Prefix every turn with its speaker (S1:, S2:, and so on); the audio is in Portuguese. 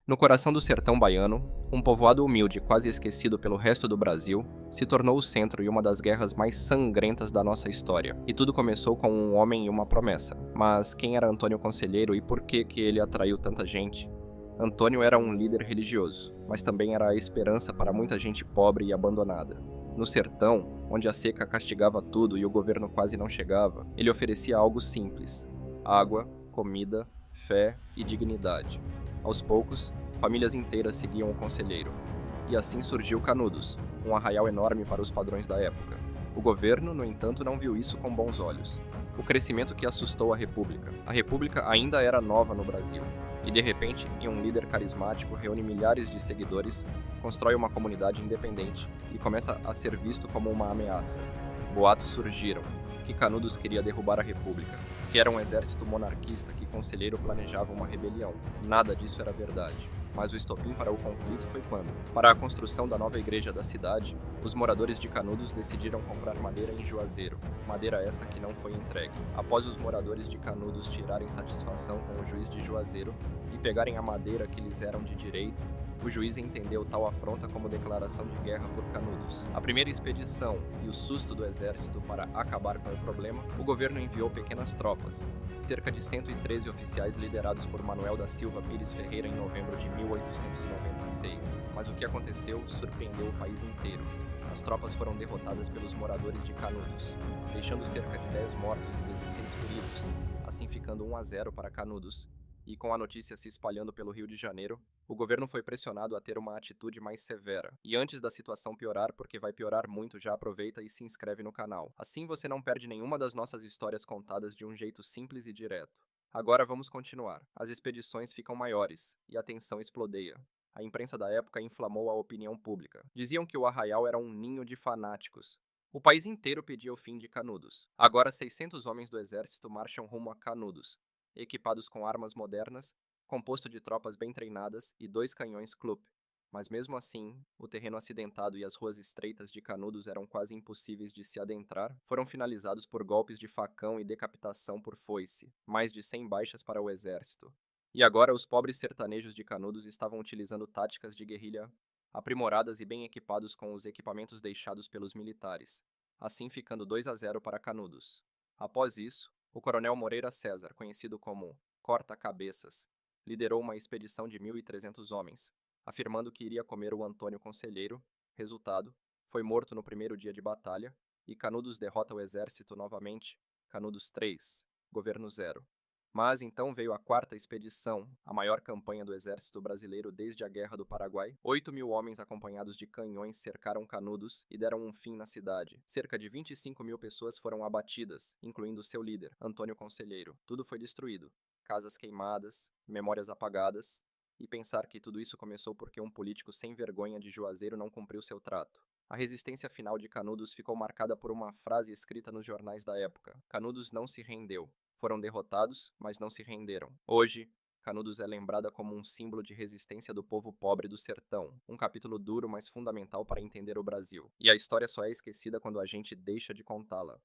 S1: No coração do sertão baiano, um povoado humilde, quase esquecido pelo resto do Brasil, se tornou o centro e uma das guerras mais sangrentas da nossa história. E tudo começou com um homem e uma promessa. Mas quem era Antônio Conselheiro e por que ele atraiu tanta gente? Antônio era um líder religioso, mas também era a esperança para muita gente pobre e abandonada. No sertão, onde a seca castigava tudo e o governo quase não chegava, ele oferecia algo simples: água, comida, fé e dignidade. Aos poucos, famílias inteiras seguiam o conselheiro. E assim surgiu Canudos, um arraial enorme para os padrões da época. O governo, no entanto, não viu isso com bons olhos. O crescimento que assustou a República. A República ainda era nova no Brasil. E de repente, um líder carismático reúne milhares de seguidores, constrói uma comunidade independente e começa a ser visto como uma ameaça. Boatos surgiram que Canudos queria derrubar a República, que era um exército monarquista que Conselheiro planejava uma rebelião. Nada disso era verdade. Mas o estopim para o conflito foi quando, para a construção da nova igreja da cidade, os moradores de Canudos decidiram comprar madeira em Juazeiro, madeira essa que não foi entregue. Após os moradores de Canudos tirarem satisfação com o juiz de Juazeiro e pegarem a madeira que lhes eram de direito, o juiz entendeu tal afronta como declaração de guerra por Canudos. A primeira expedição e o susto do exército para acabar com o problema, o governo enviou pequenas tropas, cerca de 113 oficiais liderados por Manuel da Silva Pires Ferreira em novembro de 1896. Mas o que aconteceu surpreendeu o país inteiro. As tropas foram derrotadas pelos moradores de Canudos, deixando cerca de 10 mortos e 16 feridos, assim ficando 1-0 para Canudos. E com a notícia se espalhando pelo Rio de Janeiro, o governo foi pressionado a ter uma atitude mais severa. E antes da situação piorar, porque vai piorar muito, já aproveita e se inscreve no canal. Assim você não perde nenhuma das nossas histórias contadas de um jeito simples e direto. Agora vamos continuar. As expedições ficam maiores e a tensão explodeia. A imprensa da época inflamou a opinião pública. Diziam que o arraial era um ninho de fanáticos. O país inteiro pedia o fim de Canudos. Agora 600 homens do exército marcham rumo a Canudos, equipados com armas modernas, composto de tropas bem treinadas e 2 canhões Krupp. Mas mesmo assim, o terreno acidentado e as ruas estreitas de Canudos eram quase impossíveis de se adentrar, foram finalizados por golpes de facão e decapitação por foice, mais de 100 baixas para o exército. E agora os pobres sertanejos de Canudos estavam utilizando táticas de guerrilha aprimoradas e bem equipados com os equipamentos deixados pelos militares, assim ficando 2-0 para Canudos. Após isso, o coronel Moreira César, conhecido como Corta-Cabeças, liderou uma expedição de 1.300 homens, afirmando que iria comer o Antônio Conselheiro. Resultado, foi morto no primeiro dia de batalha, e Canudos derrota o exército novamente, Canudos 3, governo 0. Mas então veio a quarta expedição, a maior campanha do exército brasileiro desde a Guerra do Paraguai. 8.000 homens acompanhados de canhões cercaram Canudos e deram um fim na cidade. Cerca de 25.000 pessoas foram abatidas, incluindo seu líder, Antônio Conselheiro. Tudo foi destruído. Casas queimadas, memórias apagadas, e pensar que tudo isso começou porque um político sem vergonha de Juazeiro não cumpriu seu trato. A resistência final de Canudos ficou marcada por uma frase escrita nos jornais da época: Canudos não se rendeu. Foram derrotados, mas não se renderam. Hoje, Canudos é lembrada como um símbolo de resistência do povo pobre do sertão, um capítulo duro, mas fundamental para entender o Brasil. E a história só é esquecida quando a gente deixa de contá-la.